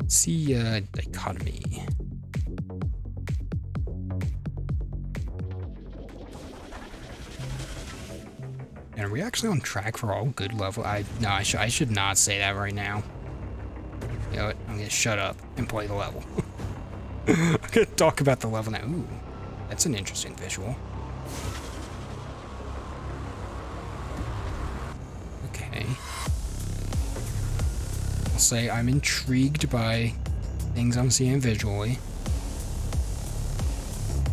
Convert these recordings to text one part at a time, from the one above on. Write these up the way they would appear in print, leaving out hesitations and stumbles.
See, Dichotomy. And are we actually on track for all good level? No, I should not say that right now. You know what? I'm gonna shut up and play the level. I'm gonna talk about the level now. Ooh, that's an interesting visual. Okay. I'll say I'm intrigued by things I'm seeing visually.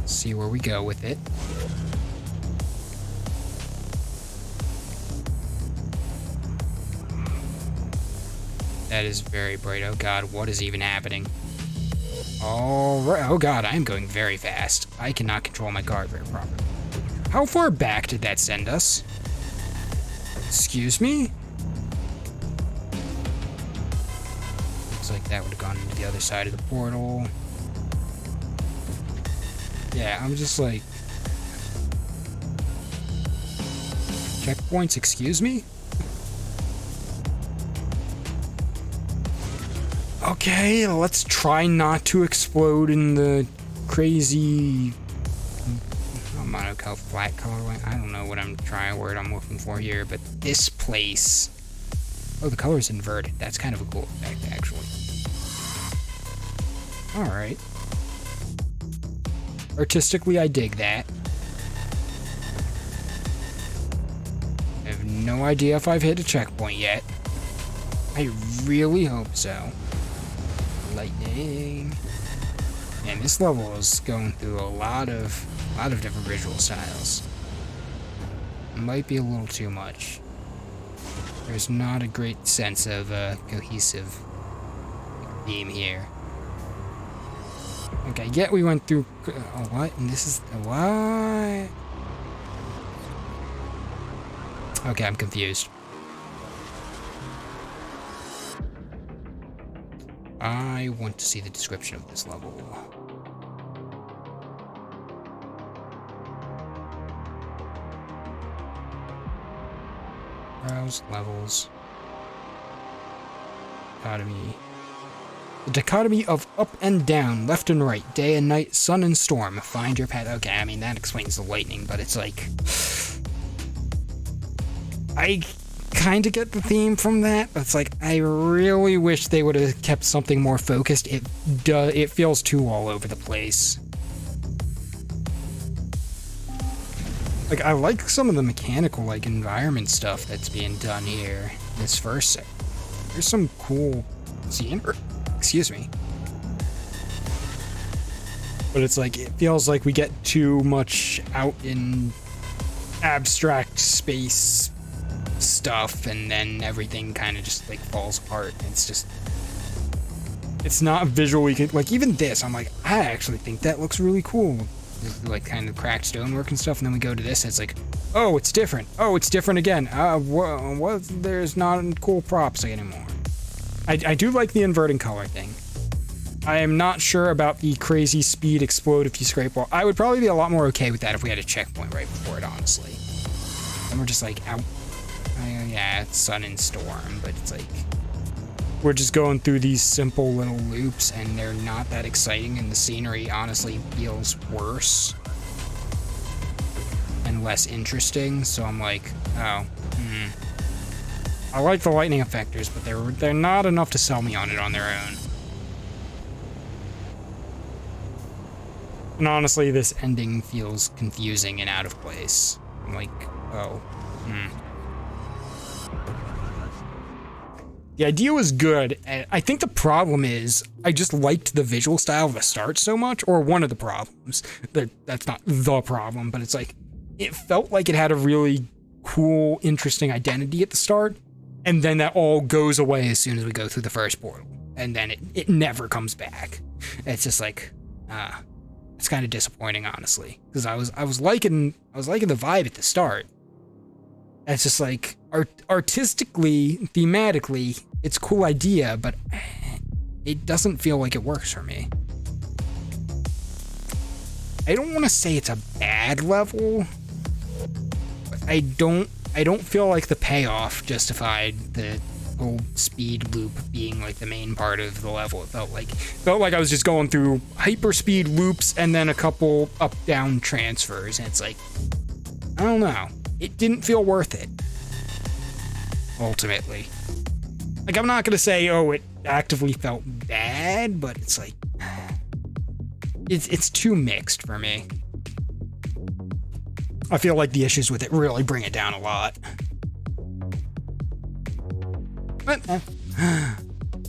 See where we go with it. That is very bright. Oh god, what is even happening? Alright, oh god, I am going very fast. I cannot control my car very properly. How far back did that send us? Excuse me? Looks like that would have gone into the other side of the portal. Yeah, I'm just like... Checkpoints, excuse me? Okay, let's try not to explode in the crazy monochrome flat colorway. I don't know what word I'm looking for here, but this place. Oh, the color is inverted. That's kind of a cool effect, actually. Alright. Artistically, I dig that. I have no idea if I've hit a checkpoint yet. I really hope so. Lightning. And this level is going through a lot of different visual styles. Might be a little too much. There's not a great sense of cohesive theme here. Okay, yet we went through what? And this is what? Okay, I'm confused. I want to see the description of this level. Browse levels. Dichotomy. The dichotomy of up and down, left and right, day and night, sun and storm. Find your path. Okay, I mean, that explains the lightning, but it's like... I kind of get the theme from that, but it's like, I really wish they would have kept something more focused. It feels too all over the place. Like, I like some of the mechanical, like, environment stuff that's being done here. This first set. There's some cool scenery. Excuse me. But it's like, it feels like we get too much out in abstract space stuff, and then everything kind of just like falls apart. It's just, it's not visually, like even this, I'm like, I actually think that looks really cool. Like kind of cracked stonework and stuff, and then we go to this and it's like, oh, it's different. Oh, it's different again. What? There's not cool props anymore. I do like the inverting color thing. I am not sure about the crazy speed explode if you scrape wall. I would probably be a lot more okay with that if we had a checkpoint right before it, honestly. And we're just like, out. Yeah, it's sun and storm, but it's like, we're just going through these simple little loops and they're not that exciting, and the scenery honestly feels worse and less interesting, so I'm like, oh, I like the lightning effectors, but they're not enough to sell me on it on their own. And honestly, this ending feels confusing and out of place. I'm like, oh, The idea was good, and I think the problem is I just liked the visual style of the start so much, or one of the problems. That's not the problem, but it's like, it felt like it had a really cool, interesting identity at the start, and then that all goes away as soon as we go through the first portal, and then it never comes back. It's just like, it's kind of disappointing, honestly, because I was liking the vibe at the start. It's just like, artistically, thematically, it's a cool idea, but it doesn't feel like it works for me. I don't want to say it's a bad level, but I don't feel like the payoff justified the hyper speed loop being like the main part of the level. It felt like I was just going through hyper speed loops and then a couple up down transfers, and it's like, I don't know, it didn't feel worth it ultimately. Like, I'm not gonna say, oh, it actively felt bad, but it's like, it's too mixed for me. I feel like the issues with it really bring it down a lot. But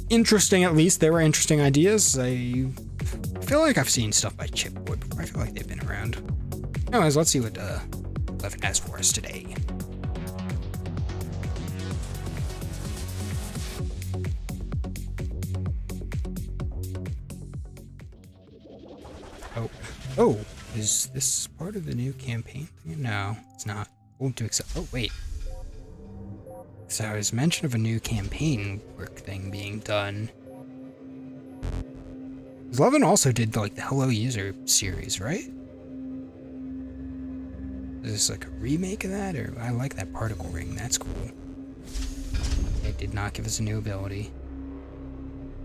interesting, at least. There were interesting ideas. I feel like I've seen stuff by Chipwood before. I feel like they've been around. Anyways, let's see what 11 has for us today. Oh, is this part of the new campaign thing? No, it's not. Won't do accept. Oh, wait. So I was mention of a new campaign work thing being done. 11 also did like the Hello User series, right? Is this like a remake of that? Or I like that particle ring, that's cool. It did not give us a new ability.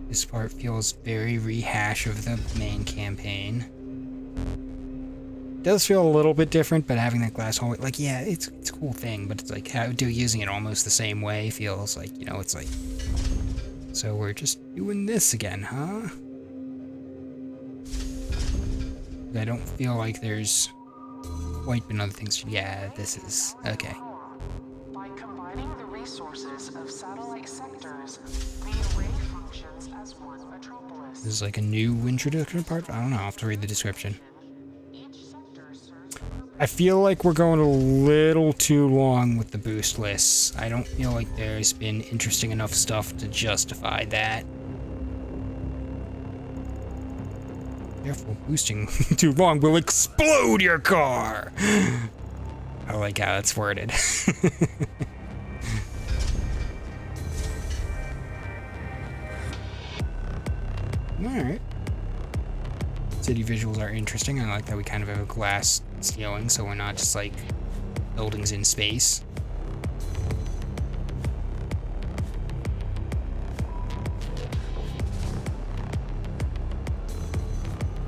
This part feels very rehash of the main campaign. It does feel a little bit different, but having that glass hallway, like, yeah, it's a cool thing, but it's like using it almost the same way feels like, you know, it's like, so we're just doing this again, huh? I don't feel like there's quite been other things. Yeah, this is okay. By combining the resources of satellite sectors, the array functions as one metropolis. This is like a new introduction part. I don't know. I'll have to read the description. I feel like we're going a little too long with the boost lists. I don't feel like there's been interesting enough stuff to justify that. Careful, boosting too long will explode your car! I like how it's worded. Alright. City visuals are interesting. I like that we kind of have a glass ceiling, so we're not just like buildings in space.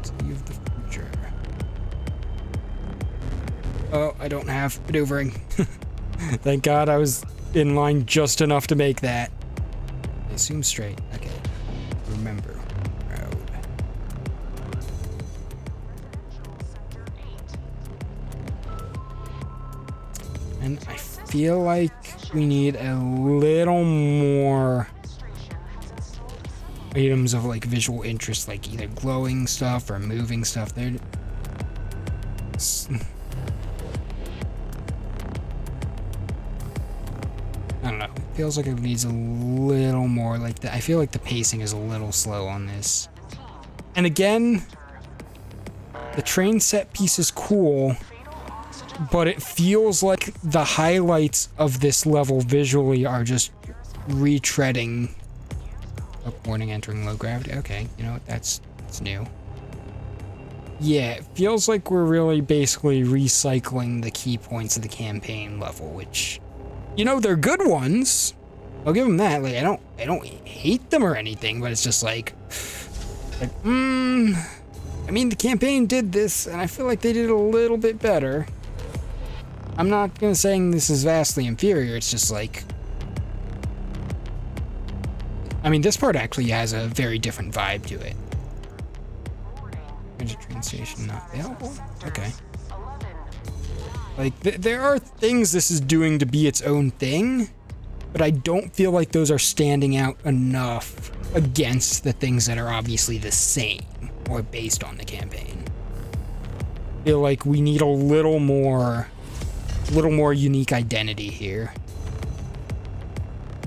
City of the future. Oh, I don't have maneuvering. Thank God I was in line just enough to make that. I assume straight. Okay. Remember. And I feel like we need a little more items of like visual interest, like either glowing stuff or moving stuff. There. I don't know. It feels like it needs a little more like that. I feel like the pacing is a little slow on this. And again, the train set piece is cool, but it feels like the highlights of this level visually are just retreading. Oh, warning entering low gravity. Okay, you know what? That's new. Yeah, it feels like we're really basically recycling the key points of the campaign level, which, you know, they're good ones. I'll give them that. Like, I don't hate them or anything, but it's just like I mean, the campaign did this, and I feel like they did it a little bit better. I'm not gonna saying this is vastly inferior, it's just like, I mean, this part actually has a very different vibe to it. There's a train station not available? Okay. Like, there are things this is doing to be its own thing, but I don't feel like those are standing out enough against the things that are obviously the same or based on the campaign. I feel like we need a little more unique identity here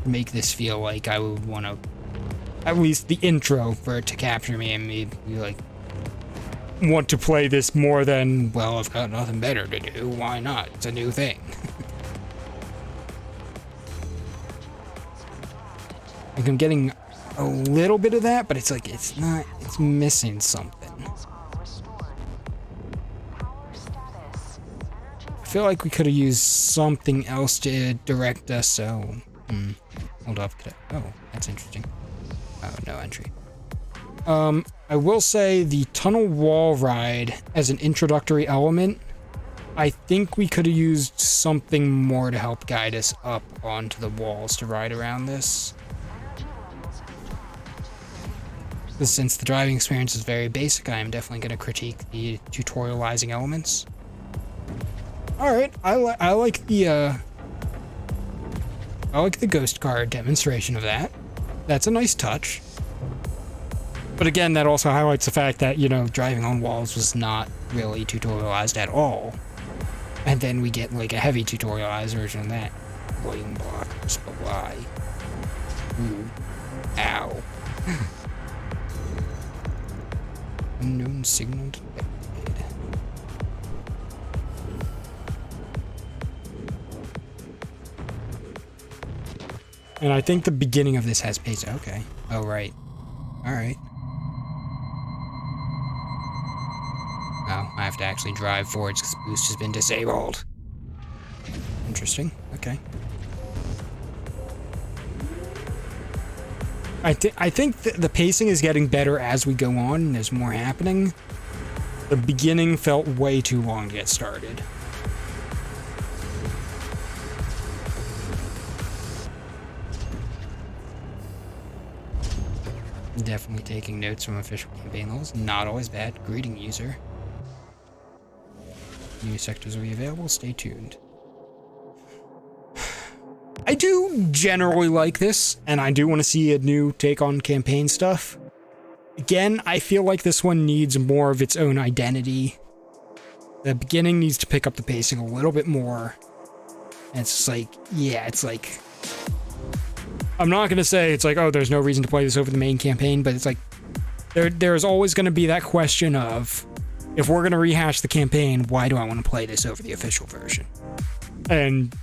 to make this feel like I would want to, at least the intro, for it to capture me and me be like, want to play this more than, well, I've got nothing better to do, why not? It's a new thing. Like, I'm getting a little bit of that, but it's like, it's missing something. I feel like we could have used something else to direct us, so Hold up. Oh, that's interesting. Oh, no entry. I will say the tunnel wall ride as an introductory element, I think we could have used something more to help guide us up onto the walls to ride around this. Since the driving experience is very basic, I am definitely going to critique the tutorializing elements. Alright, I like the ghost car demonstration of that. That's a nice touch. But again, that also highlights the fact that, you know, driving on walls was not really tutorialized at all. And then we get, like, a heavy tutorialized version of that. Loading blockers, but why? Ooh. Ow. Unknown signal detected. And I think the beginning of this has pace. Okay. Oh, right. Alright. Oh, I have to actually drive forwards because boost has been disabled. Interesting. Okay. I think the pacing is getting better as we go on and there's more happening. The beginning felt way too long to get started. Definitely taking notes from official campaign levels. Not always bad. Greeting user. New sectors will be available. Stay tuned. I do generally like this, and I do want to see a new take on campaign stuff. Again, I feel like this one needs more of its own identity. The beginning needs to pick up the pacing a little bit more. And it's just like, yeah, it's like... I'm not going to say it's like, oh, there's no reason to play this over the main campaign, but it's like, there's always going to be that question of, if we're going to rehash the campaign, why do I want to play this over the official version? And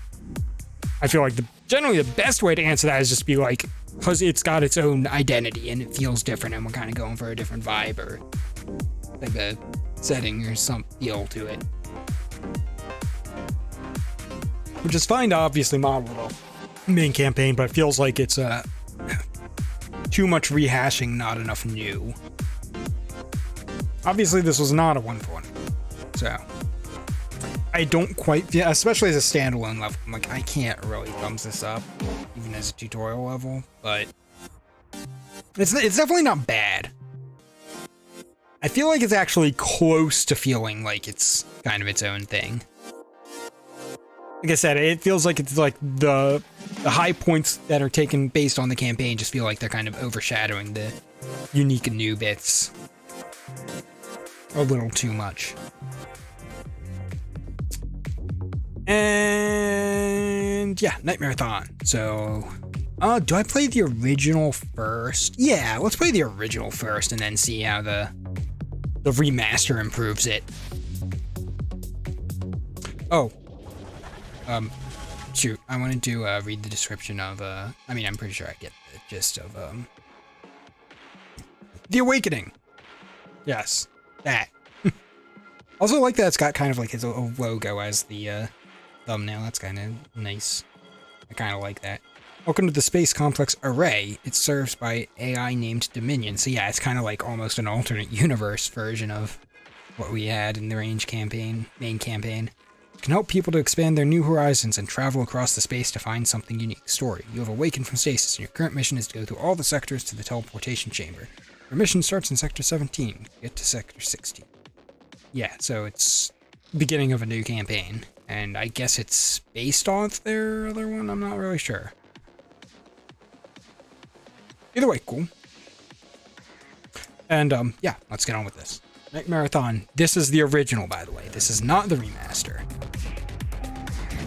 I feel like generally the best way to answer that is just be like, because it's got its own identity and it feels different and we're kind of going for a different vibe or like a setting or some feel to it. Which is fine to obviously model the main campaign, but it feels like it's too much rehashing, not enough new. Obviously this was not a 1-for-1, so I don't quite feel, especially as a standalone level, I'm like, I can't really thumbs this up, even as a tutorial level, but it's definitely not bad. I feel like it's actually close to feeling like it's kind of its own thing. Like I said, it feels like it's like the high points that are taken based on the campaign just feel like they're kind of overshadowing the unique and new bits a little too much. And yeah, Knightmare Athon. So, do I play the original first? Yeah, let's play the original first and then see how the remaster improves it. Oh. Shoot, I wanted to read the description of, I mean, I'm pretty sure I get the gist of, The Awakening. Yes, that. Also like that it's got kind of like his logo as the, thumbnail. That's kind of nice. I kind of like that. Welcome to the space complex Array. It's served by AI named Dominion. So yeah, it's kind of like almost an alternate universe version of what we had in the main campaign. It can help people to expand their new horizons and travel across the space to find something unique. Story. You have awakened from stasis, and your current mission is to go through all the sectors to the teleportation chamber. Your mission starts in Sector 17. Get to Sector 16. Yeah, so it's the beginning of a new campaign. And I guess it's based off their other one? I'm not really sure. Either way, cool. And, yeah, let's get on with this. Knightmare Athon. This is the original, by the way. This is not the remaster.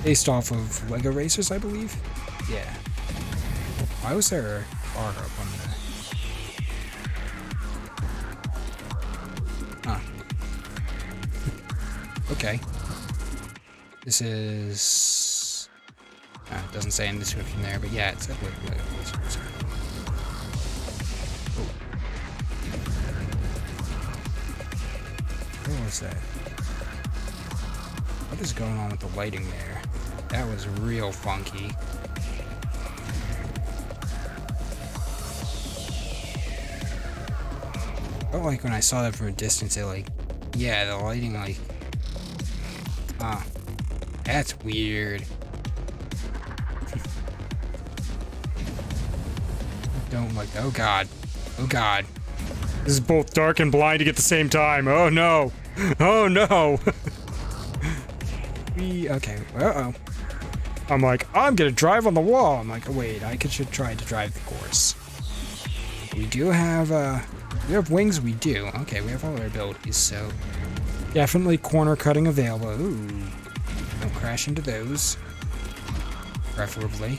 Based off of Lego Racers, I believe? Yeah. Why was there a car up on the... Huh. Okay. This is... it doesn't say in the description there, but yeah, it's a Lego Racers. What was that? What is going on with the lighting there? That was real funky. felt like when I saw that from a distance, it like, yeah, the lighting like, that's weird. Don't like, oh god. Oh god. This is both dark and blinding at the same time. Oh no. Oh no. Okay, uh-oh. I'm like, I'm gonna drive on the wall. I'm like, oh, wait, should try to drive the course. We do have, we have wings, we do. Okay, we have all our abilities, so definitely corner cutting available. Ooh, don't crash into those, preferably.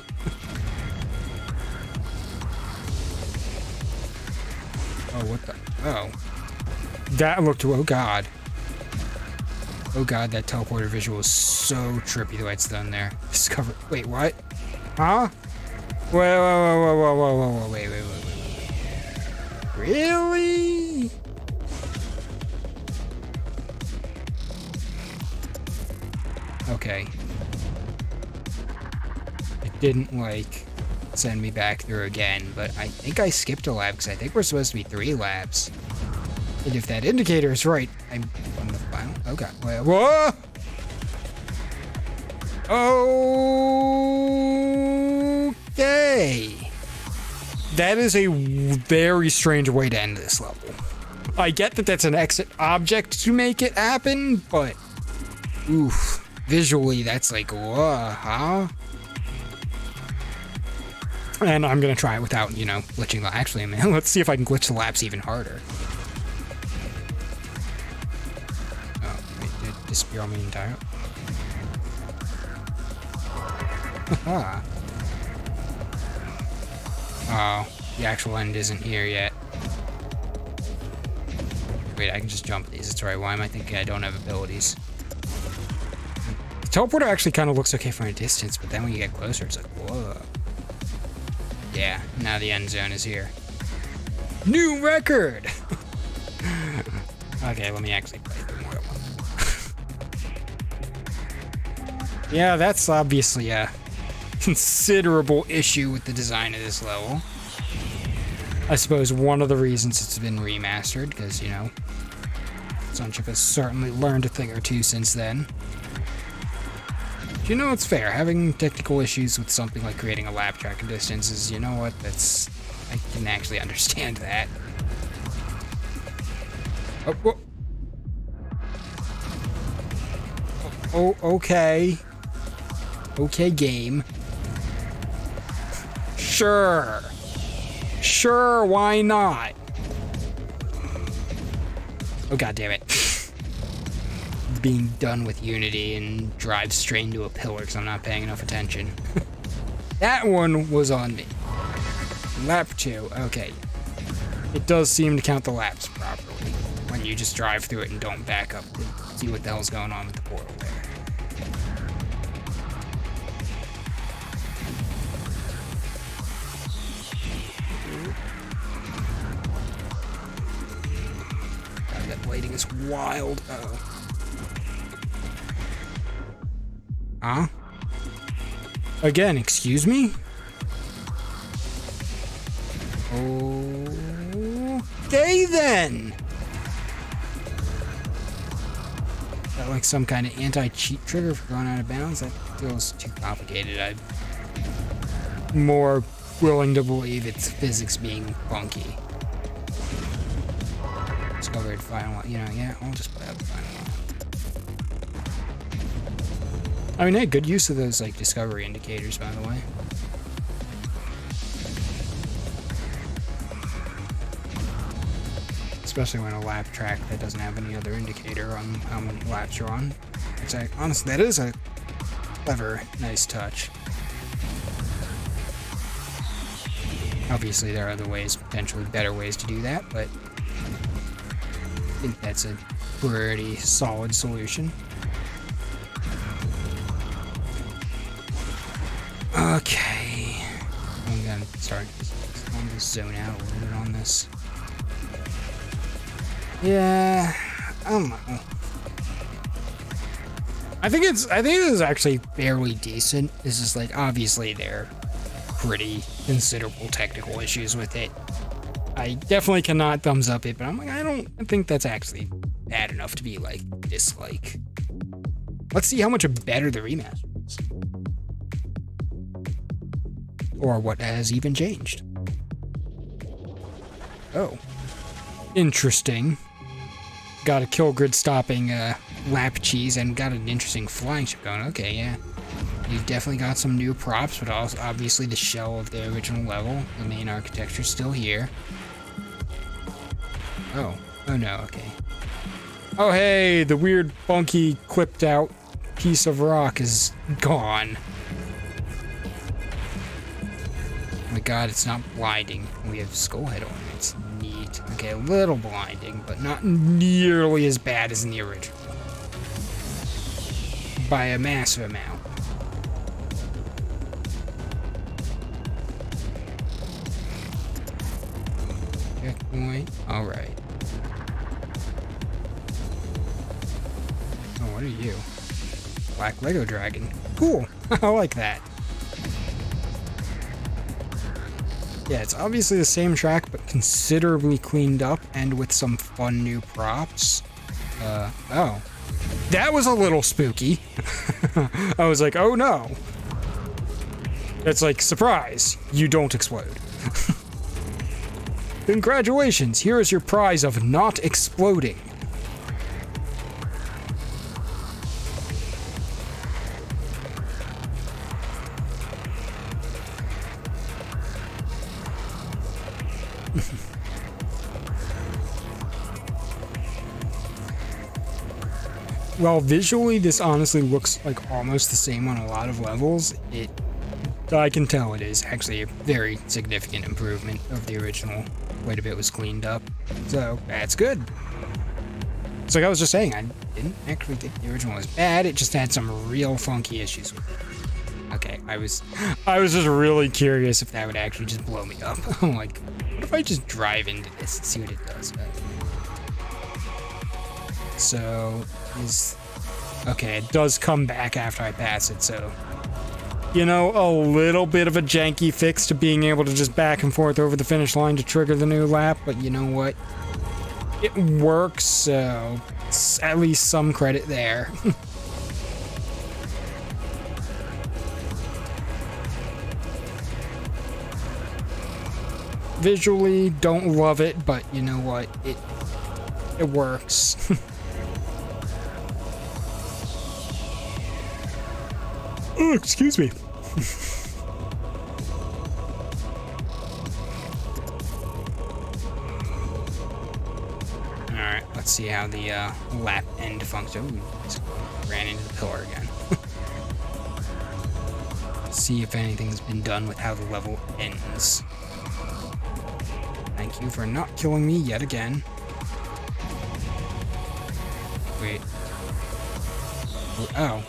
Oh, what the, oh. That looked, oh god. Oh god, that teleporter visual is so trippy the way it's done there. Discover, wait, what? Huh? Wait, wait. Really? Okay. It didn't, like, send me back through again, but I think I skipped a lab, because I think we're supposed to be 3 labs. And if that indicator is right, I'm on the final. Oh god. Whoa! Okay. That is a very strange way to end this level. I get that that's an exit object to make it happen, but oof. Visually, that's like, whoa, huh? And I'm gonna try it without, you know, glitching the. Actually, man, let's see if I can glitch the laps even harder. Oh, wait, did it disappear on me entirely? Haha. Oh, the actual end isn't here yet. Wait, I can just jump these. That's right. Why am I thinking I don't have abilities? The teleporter actually kind of looks okay from a distance, but then when you get closer, it's like, whoa. Yeah, now the end zone is here. New record! Okay, let me actually play through more of them. Yeah, that's obviously a considerable issue with the design of this level. I suppose one of the reasons it's been remastered, because, you know, Sunship has certainly learned a thing or two since then. But you know, it's fair. Having technical issues with something like creating a lap track and distance is, you know what, that's... I can actually understand that. Oh, whoa. Oh, okay. Okay, game. Sure. Sure, why not? Oh, god damn it. Being done with Unity and drive straight into a pillar because I'm not paying enough attention. That one was on me. Lap 2, okay. It does seem to count the laps properly when you just drive through it and don't back up to see what the hell's going on with the portal there. God, that lighting is wild. Uh-oh. Huh? Again, excuse me? Okay then! Is that like some kind of anti-cheat trigger for going out of bounds? That feels too complicated. I'm more willing to believe it's physics being funky. Discovered final one. You know, yeah, I'll just play out the final one. I mean, hey, good use of those, like, discovery indicators, by the way. Especially when a lap track that doesn't have any other indicator on how many laps you're on. It's like, honestly, that is a clever, nice touch. Obviously, there are other ways, potentially better ways to do that, but I think that's a pretty solid solution. Okay, I'm gonna start to zone out a little bit on this. Yeah, I don't know. I think it is actually fairly decent. It's just like, obviously there are pretty considerable technical issues with it. I definitely cannot thumbs up it, but I'm like, I don't think that's actually bad enough to be like dislike. Let's see how much better the remaster is. Or what has even changed. Oh. Interesting. Got a kill grid stopping lap cheese and got an interesting flying ship going. Okay, yeah. You've definitely got some new props, but also obviously the shell of the original level. The main architecture's still here. Oh. Oh no, okay. Oh hey, the weird funky clipped out piece of rock is gone. Oh my god, it's not blinding. We have skullhead ornaments. Neat. Okay, a little blinding, but not nearly as bad as in the original. By a massive amount. Checkpoint. Alright. Oh, what are you? Black Lego Dragon. Cool. I like that. Yeah, it's obviously the same track, but considerably cleaned up and with some fun new props. Oh. That was a little spooky. I was like, oh no. It's like, surprise, you don't explode. Congratulations, here is your prize of not exploding. While visually this honestly looks like almost the same on a lot of levels, I can tell it is actually a very significant improvement of the original. Quite a bit was cleaned up, so that's good. It's like I was just saying, I didn't actually think the original was bad, it just had some real funky issues with it. Okay, I was just really curious if that would actually just blow me up. I'm like, what if I just drive into this and see what it does? So, okay, it does come back after I pass it, so, you know, a little bit of a janky fix to being able to just back and forth over the finish line to trigger the new lap, but you know what? It works, so it's at least some credit there. Visually, don't love it, but you know what? It works. Oh, excuse me. Alright, let's see how the lap end functions. Ooh, just ran into the pillar again. See if anything's been done with how the level ends. Thank you for not killing me yet again. Wait. Oh.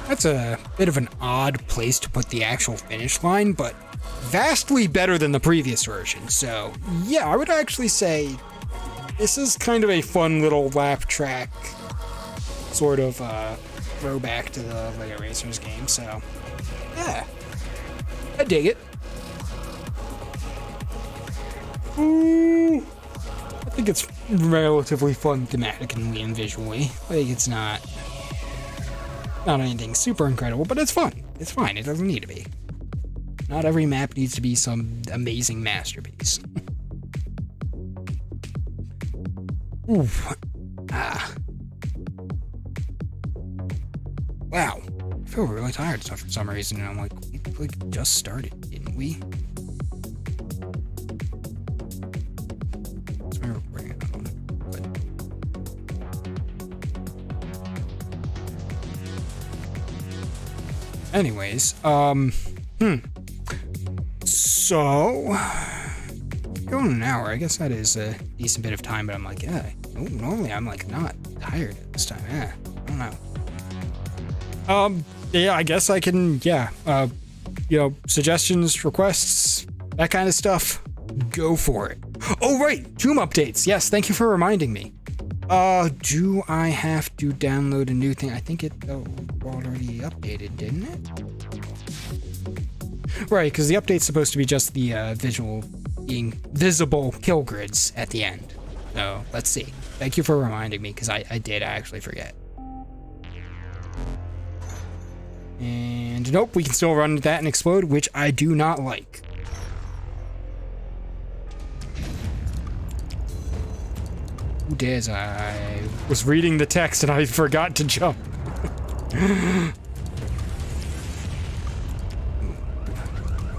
That's a bit of an odd place to put the actual finish line, but vastly better than the previous version. So, yeah, I would actually say this is kind of a fun little lap track sort of throwback to the Lego Racers game. So, yeah, I dig it. Ooh, I think it's relatively fun thematically and visually. Like, it's not anything super incredible, but it's fun. It's fine. It doesn't need to be. Not every map needs to be some amazing masterpiece. Oof. Ah. Wow. I feel really tired for some reason, and I'm like, we just started, didn't we? That's my recording on. Anyways, so going an hour, I guess that is a decent bit of time, but I'm like, yeah, normally I'm like not tired at this time. Yeah, I don't know. Yeah, I guess I can, yeah, you know, suggestions, requests, that kind of stuff, go for it. Oh, right, Tomb updates. Yes, thank you for reminding me. Do I have to download a new thing? I think it already updated, didn't it? Right, because the update's supposed to be just the visual being visible kill grids at the end. So let's see. Thank you for reminding me, because I did actually forget. And nope, we can still run into that and explode, which I do not like. Who dares? I was reading the text and I forgot to jump.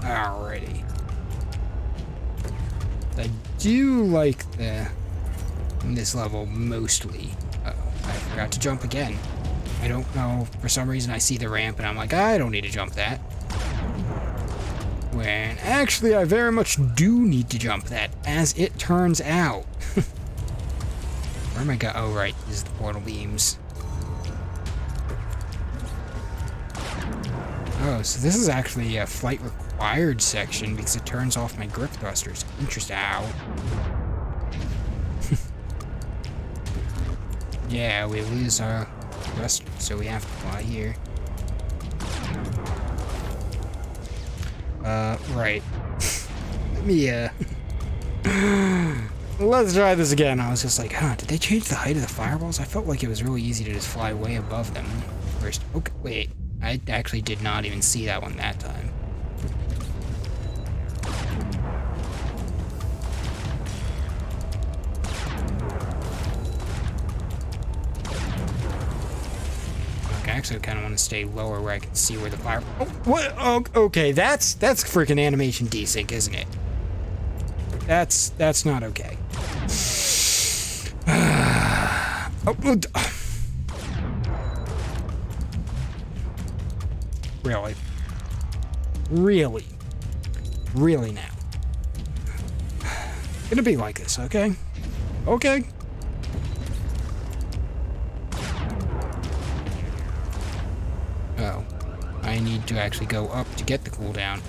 Alrighty. I do like this level mostly. Uh-oh, I forgot to jump again. I don't know, for some reason I see the ramp and I'm like, I don't need to jump that. When actually I very much do need to jump that, as it turns out. Where am I going? Oh right, this is the portal beams. Oh, so this is actually a flight required section because it turns off my grip thrusters. Interesting. Ow. Yeah, we lose our thrusters, so we have to fly here. Right. Let me, let's try this again. I was just like, huh, did they change the height of the fireballs? I felt like it was really easy to just fly way above them first. Okay, wait. I actually did not even see that one that time. Okay, actually I kind of want to stay lower where I can see where the fire... Oh, what? Oh, okay, that's freaking animation desync, isn't it? That's not okay. Really? Really? Really now? Gonna be like this, okay? Okay. Oh. I need to actually go up to get the cooldown.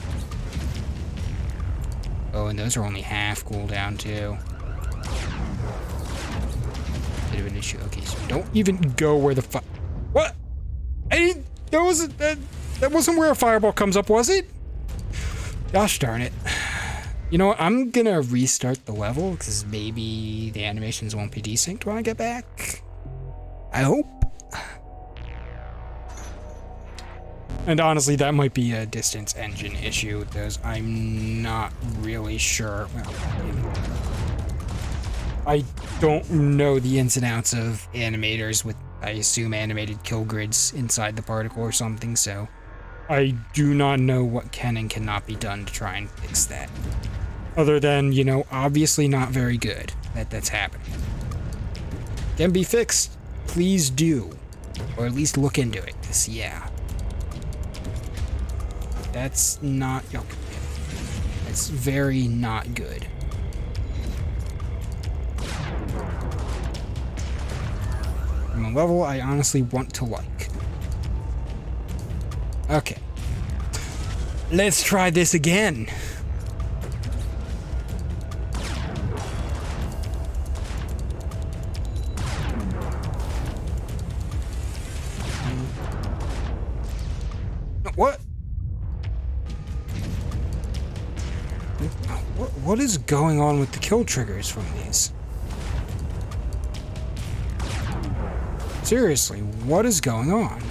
Oh, and those are only half cooldown, too. Bit of an issue. Okay, so don't even go where the What? That wasn't where a fireball comes up, was it? Gosh darn it. You know what? I'm gonna restart the level, because maybe the animations won't be desynced when I get back. I hope. And honestly, that might be a distance engine issue with those. I'm not really sure. Well, I don't know the ins and outs of animators with, I assume, animated kill grids inside the particle or something, so I do not know what can and cannot be done to try and fix that. Other than, you know, obviously not very good that's happening. Can be fixed, please do. Or at least look into it, because, yeah. That's not... Okay. It's very not good. From a level I honestly want to like. Okay. Let's try this again. What? What is going on with the kill triggers from these? Seriously, what is going on?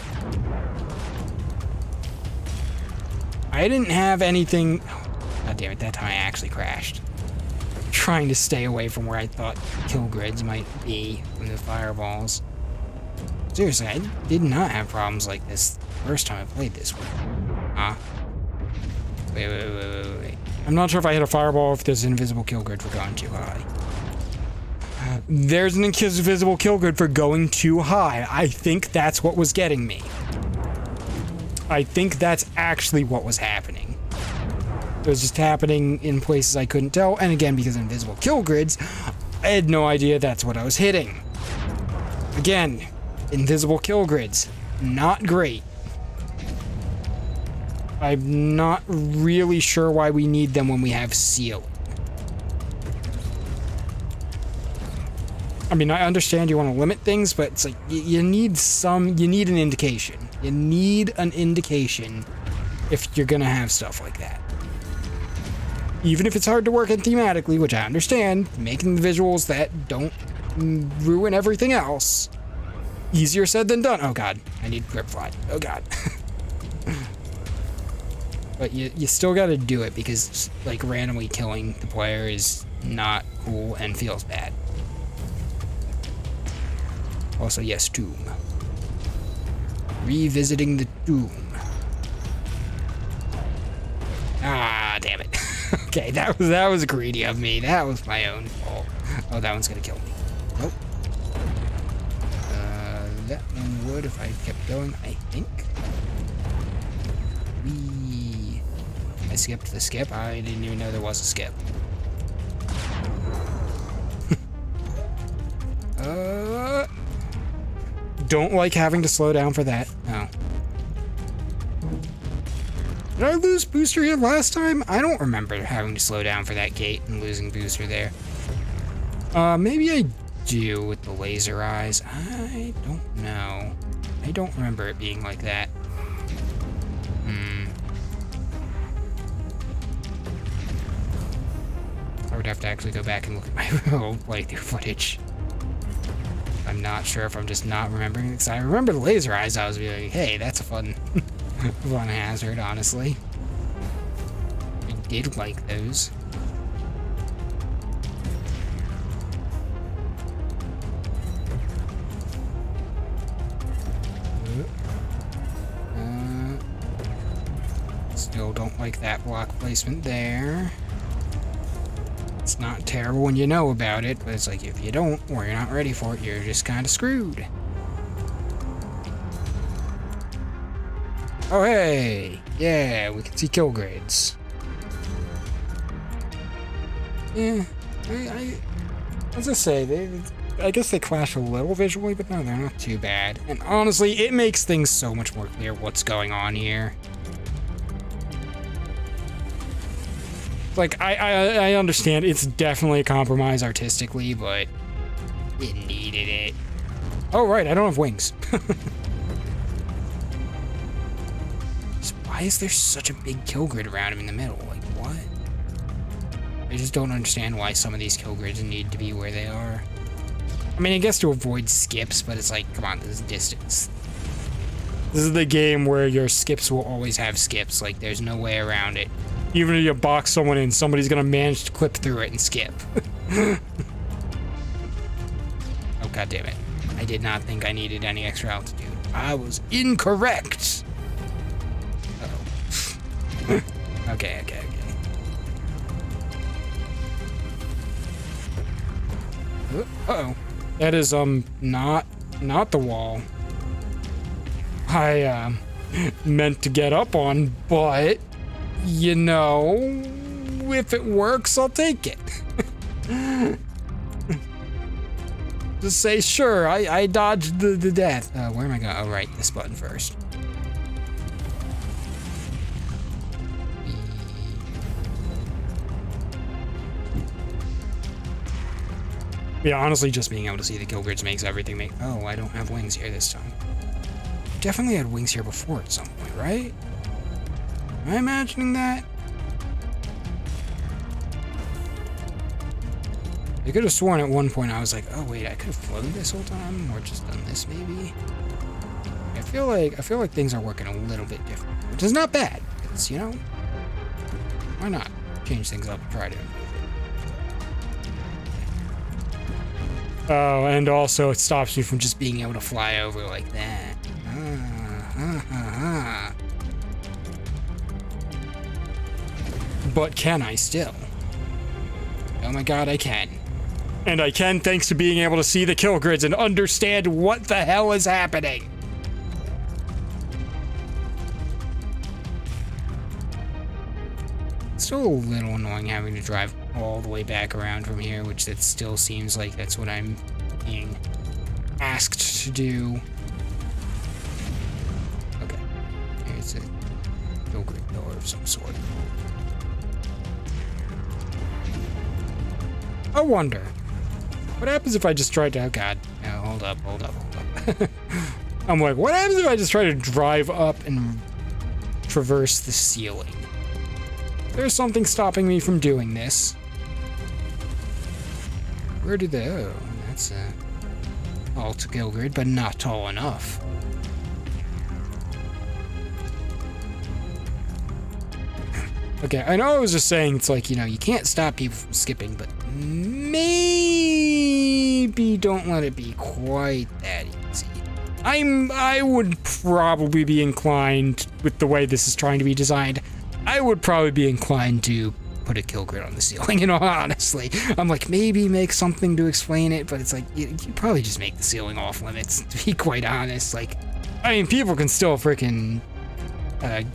I didn't have anything... God damn it, that time I actually crashed. Trying to stay away from where I thought kill grids might be from the fireballs. Seriously, I did not have problems like this the first time I played this one. Huh? Wait. I'm not sure if I hit a fireball or if there's an invisible kill grid for going too high. There's an invisible kill grid for going too high. I think that's what was getting me. I think that's actually what was happening. It was just happening in places I couldn't tell, and again, because of invisible kill grids, I had no idea that's what I was hitting. Again, invisible kill grids, not great. I'm not really sure why we need them when we have ceiling. I mean, I understand you want to limit things, but it's like, you need an indication. You need an indication if you're gonna have stuff like that. even if it's hard to work in thematically, which I understand, making the visuals that don't ruin everything else, easier said than done. Oh god, I need grip fly. Oh god. But you still gotta do it because, like, randomly killing the player is not cool and feels bad. Also, yes, tomb. Revisiting the tomb. Ah, damn it. Okay, that was greedy of me. That was my own fault. Oh, that one's gonna kill me. Nope. That one would if I kept going, I think. I skipped the skip. I didn't even know there was a skip. Don't like having to slow down for that. No. Did I lose booster here last time? I don't remember having to slow down for that gate and losing booster there. Maybe I do with the laser eyes. I don't know. I don't remember it being like that. I would have to actually go back and look at my old playthrough footage. I'm not sure if I'm just not remembering because I remember the laser eyes. I was like, hey, that's a fun hazard, honestly. I did like those. Still don't like that block placement there. It's not terrible when you know about it, but it's like if you don't, or you're not ready for it, you're just kind of screwed. Oh, hey! Yeah, we can see kill grids. Yeah, as I say, I guess they clash a little visually, but no, they're not too bad. And honestly, it makes things so much more clear what's going on here. Like, I understand it's definitely a compromise artistically, but it needed it. Oh, right, I don't have wings. So why is there such a big kill grid around him in the middle? Like, what? I just don't understand why some of these kill grids need to be where they are. I mean, I guess to avoid skips, but it's like, come on, this is distance. This is the game where your skips will always have skips. Like, there's no way around it. Even if you box someone in, somebody's gonna manage to clip through it and skip. Oh, god damn it. I did not think I needed any extra altitude. I was incorrect. Uh-oh. Okay. Uh-oh. That is, not the wall I, meant to get up on, but... you know, if it works, I'll take it. Just say, sure, I dodged the death. Where am I going? Oh, right, this button first. Yeah, honestly, just being able to see the kill grids makes everything make... Oh, I don't have wings here this time. Definitely had wings here before at some point, right? Am I imagining that? I could have sworn at one point I was like, oh wait, I could have flown this whole time, or just done this maybe. I feel like things are working a little bit different, which is not bad. It's, you know, why not change things up and try to improve it. Oh, and also it stops me from just being able to fly over like that. But can I still? Oh my god, I can. And I can thanks to being able to see the kill grids and understand what the hell is happening. It's still a little annoying having to drive all the way back around from here, which that still seems like that's what I'm being asked to do. Okay, here's a kill grid door of some sort. I wonder, what happens if I just tried to, oh god, no, hold up. I'm like, what happens if I just try to drive up and traverse the ceiling? There's something stopping me from doing this. Where do they... Oh, that's tall to kill grid, but not tall enough. Okay, I know I was just saying it's like, you know, you can't stop people from skipping, but maybe don't let it be quite that easy. I would probably be inclined, with the way this is trying to be designed, I would probably be inclined to put a kill grid on the ceiling, you know, honestly. I'm like, maybe make something to explain it, but it's like, you probably just make the ceiling off limits, to be quite honest. Like, I mean, people can still freaking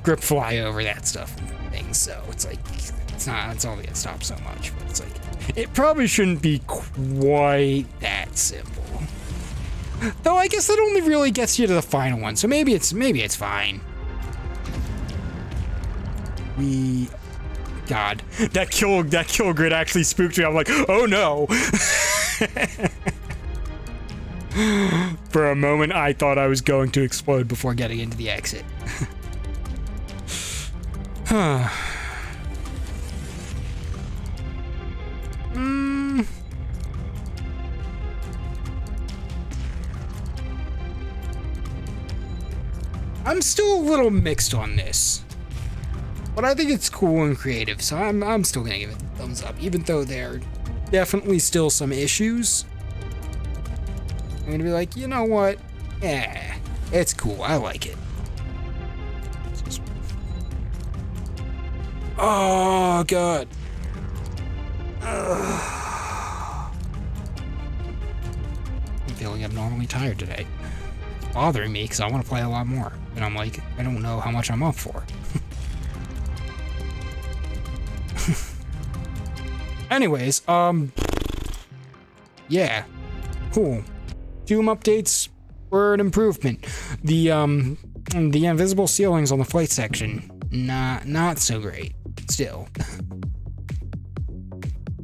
grip fly over that stuff and things, so it's like, it's only gonna stop so much, but it's like, it probably shouldn't be quite that simple. Though I guess that only really gets you to the final one, so maybe it's fine. God, that kill grid actually spooked me. I'm like, oh no. For a moment, I thought I was going to explode before getting into the exit. I'm still a little mixed on this, but I think it's cool and creative, so I'm still gonna give it a thumbs up, even though there are definitely still some issues. I'm gonna be like, you know what? Yeah, it's cool. I like it. Oh God. I'm feeling abnormally tired today. It's bothering me because I want to play a lot more, and I'm like, I don't know how much I'm up for. Anyways, yeah, cool. Doom updates were an improvement. The invisible ceilings on the flight section, not so great. Still,